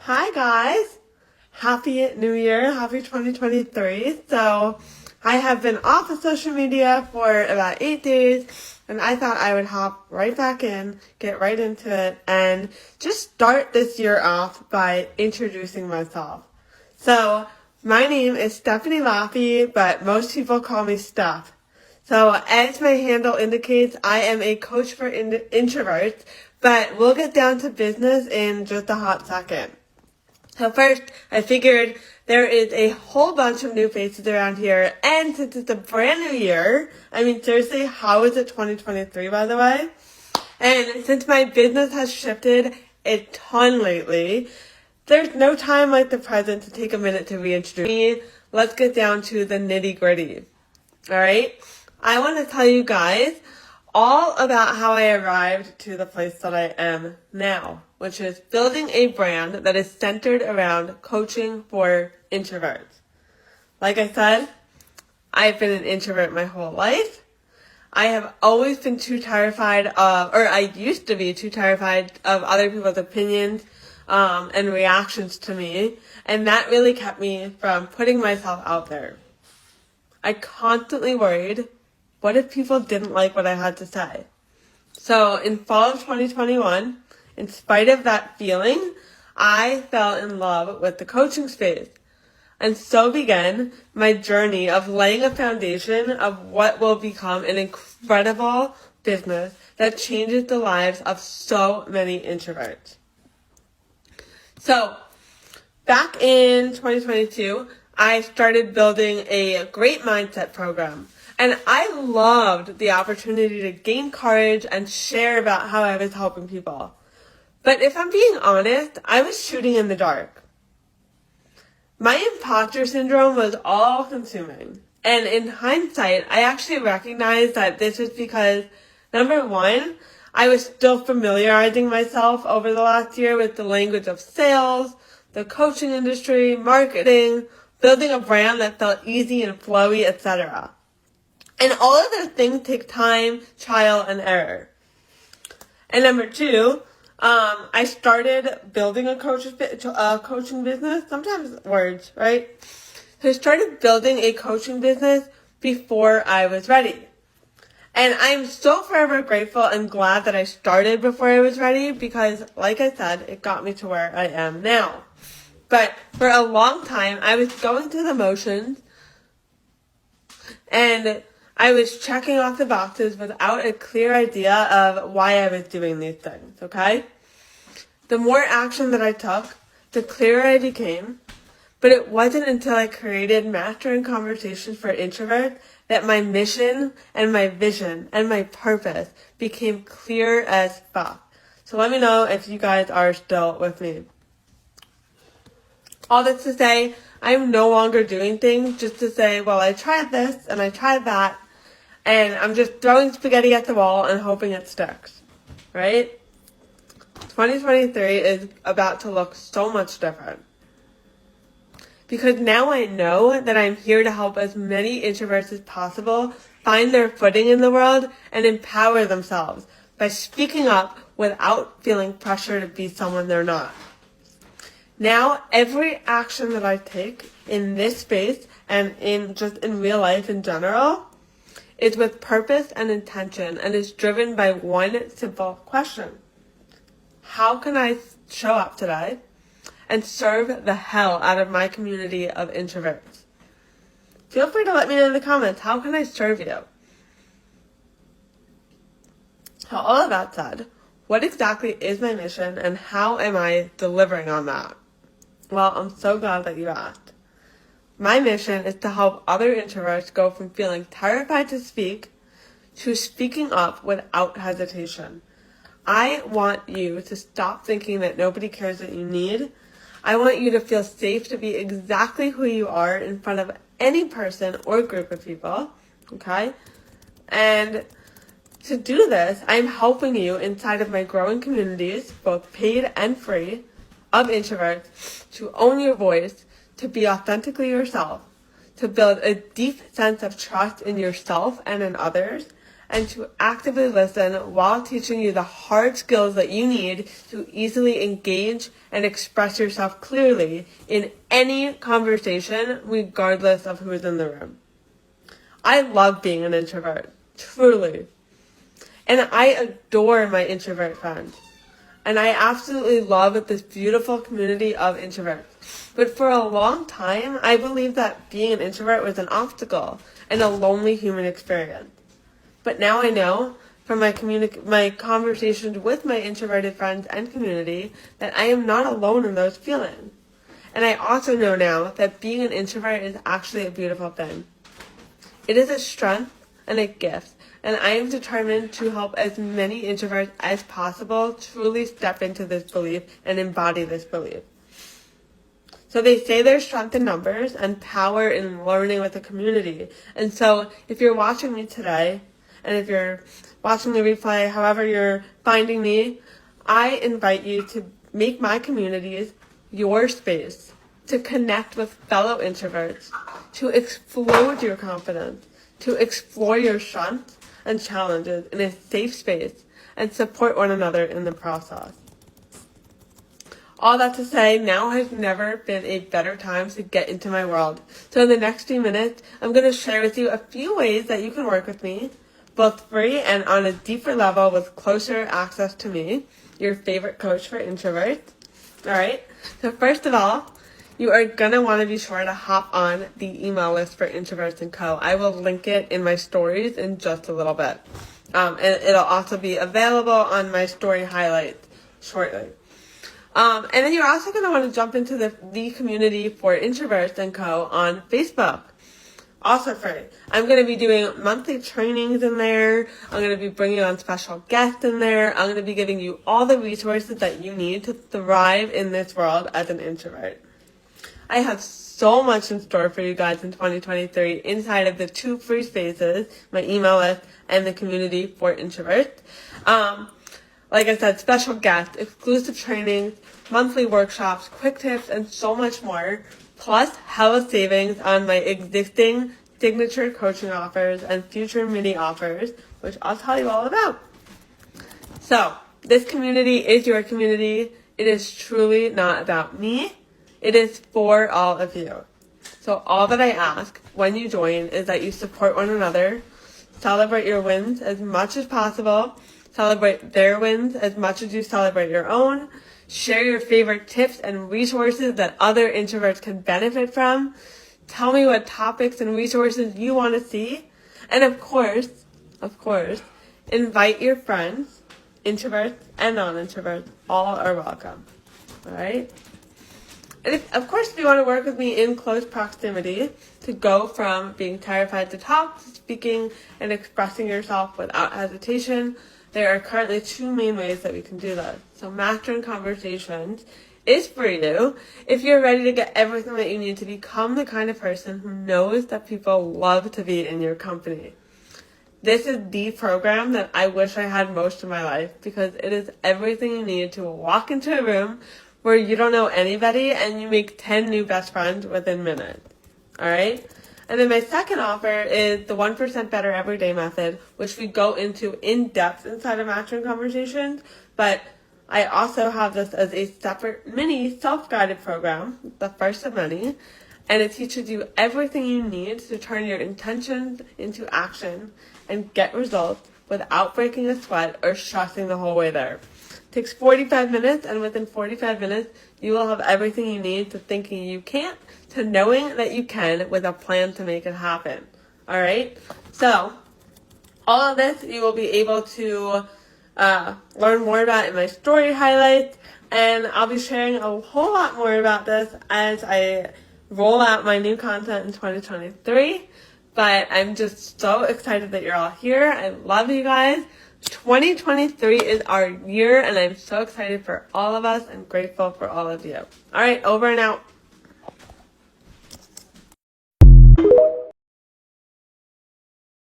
Hi guys! Happy New Year, happy 2023. So I have been off of social media for about 8 days and I thought I would hop right back in, get right into it, and just start this year off by introducing myself. So my name is Stephanie Laffey, but most people call me Steph. So as my handle indicates, I am a coach for introverts, but we'll get down to business in just a hot second. So first, I figured there is a whole bunch of new faces around here, and since it's a brand new year, seriously, how is it 2023, by the way? And since my business has shifted a ton lately, there's no time like the present to take a minute to reintroduce me. Let's get down to the nitty gritty. Alright? I want to tell you guys all about how I arrived to the place that I am now, which is building a brand that is centered around coaching for introverts. Like I said, I've been an introvert my whole life. I have always been I used to be too terrified of other people's opinions and reactions to me, and that really kept me from putting myself out there. I constantly worried, what if people didn't like what I had to say? So in fall of 2021, in spite of that feeling, I fell in love with the coaching space. And so began my journey of laying a foundation of what will become an incredible business that changes the lives of so many introverts. So back in 2022, I started building a great mindset program. And I loved the opportunity to gain courage and share about how I was helping people. But if I'm being honest, I was shooting in the dark. My imposter syndrome was all consuming. And in hindsight, I actually recognized that this was because, number one, I was still familiarizing myself over the last year with the language of sales, the coaching industry, marketing, building a brand that felt easy and flowy, etc. And all of those things take time, trial, and error. And number two, I started building a coaching business. Sometimes words, right? So I started building a coaching business before I was ready. And I'm so forever grateful and glad that I started before I was ready because, like I said, it got me to where I am now. But for a long time, I was going through the motions and I was checking off the boxes without a clear idea of why I was doing these things, okay? The more action that I took, the clearer I became, but it wasn't until I created Mastering Conversations for Introverts that my mission and my vision and my purpose became clear as fuck. So let me know if you guys are still with me. All this to say, I'm no longer doing things just to say, well, I tried this and I tried that, and I'm just throwing spaghetti at the wall and hoping it sticks, right? 2023 is about to look so much different. Because now I know that I'm here to help as many introverts as possible find their footing in the world and empower themselves by speaking up without feeling pressure to be someone they're not. Now, every action that I take in this space and in real life in general is with purpose and intention and is driven by one simple question. How can I show up today and serve the hell out of my community of introverts? Feel free to let me know in the comments, how can I serve you? So all of that said, what exactly is my mission and how am I delivering on that? Well, I'm so glad that you asked. My mission is to help other introverts go from feeling terrified to speak to speaking up without hesitation. I want you to stop thinking that nobody cares what you need. I want you to feel safe to be exactly who you are in front of any person or group of people, okay? And to do this, I'm helping you inside of my growing communities, both paid and free, of introverts, to own your voice, to be authentically yourself, to build a deep sense of trust in yourself and in others, and to actively listen while teaching you the hard skills that you need to easily engage and express yourself clearly in any conversation, regardless of who's in the room. I love being an introvert, truly. And I adore my introvert friends. And I absolutely love this beautiful community of introverts. But for a long time, I believed that being an introvert was an obstacle and a lonely human experience. But now I know from my conversations with my introverted friends and community that I am not alone in those feelings. And I also know now that being an introvert is actually a beautiful thing. It is a strength and a gift, and I am determined to help as many introverts as possible truly step into this belief and embody this belief. So they say there's strength in numbers and power in learning with a community. And so if you're watching me today, and if you're watching the replay, however you're finding me, I invite you to make my communities your space, to connect with fellow introverts, to explode your confidence, to explore your strengths and challenges in a safe space, and support one another in the process. All that to say, now has never been a better time to get into my world. So in the next few minutes, I'm going to share with you a few ways that you can work with me, both free and on a deeper level with closer access to me, your favorite coach for introverts. All right. So first of all, you are going to want to be sure to hop on the email list for Introverts & Co. I will link it in my stories in just a little bit. And it'll also be available on my story highlights shortly. And then you're also going to want to jump into the community for Introverts & Co. on Facebook. Also free. I'm going to be doing monthly trainings in there. I'm going to be bringing on special guests in there. I'm going to be giving you all the resources that you need to thrive in this world as an introvert. I have so much in store for you guys in 2023 inside of the 2 free spaces, my email list and the community for introverts. Like I said, special guests, exclusive trainings, monthly workshops, quick tips, and so much more. Plus hella savings on my existing signature coaching offers and future mini offers, which I'll tell you all about. So, this community is your community. It is truly not about me. It is for all of you. So all that I ask when you join is that you support one another, celebrate your wins as much as possible, celebrate their wins as much as you celebrate your own, share your favorite tips and resources that other introverts can benefit from, tell me what topics and resources you want to see, and of course, invite your friends, introverts and non-introverts. All are welcome. All right? And if you want to work with me in close proximity to go from being terrified to talk, to speaking and expressing yourself without hesitation, there are currently 2 main ways that we can do that. So Mastering Conversations is for you if you're ready to get everything that you need to become the kind of person who knows that people love to be in your company. This is the program that I wish I had most of my life because it is everything you need to walk into a room where you don't know anybody and you make 10 new best friends within minutes. All right? And then my second offer is the 1% Better Everyday Method, which we go into in depth inside of Mastering Conversations. But I also have this as a separate mini self-guided program, the first of many. And it teaches you everything you need to turn your intentions into action and get results without breaking a sweat or stressing the whole way there. It takes 45 minutes, and within 45 minutes, you will have everything you need to thinking you can't, to knowing that you can with a plan to make it happen. All right? So, all of this you will be able to learn more about in my story highlights, and I'll be sharing a whole lot more about this as I roll out my new content in 2023. But I'm just so excited that you're all here. I love you guys. 2023 is our year, and I'm so excited for all of us and grateful for all of you. All right, over and out.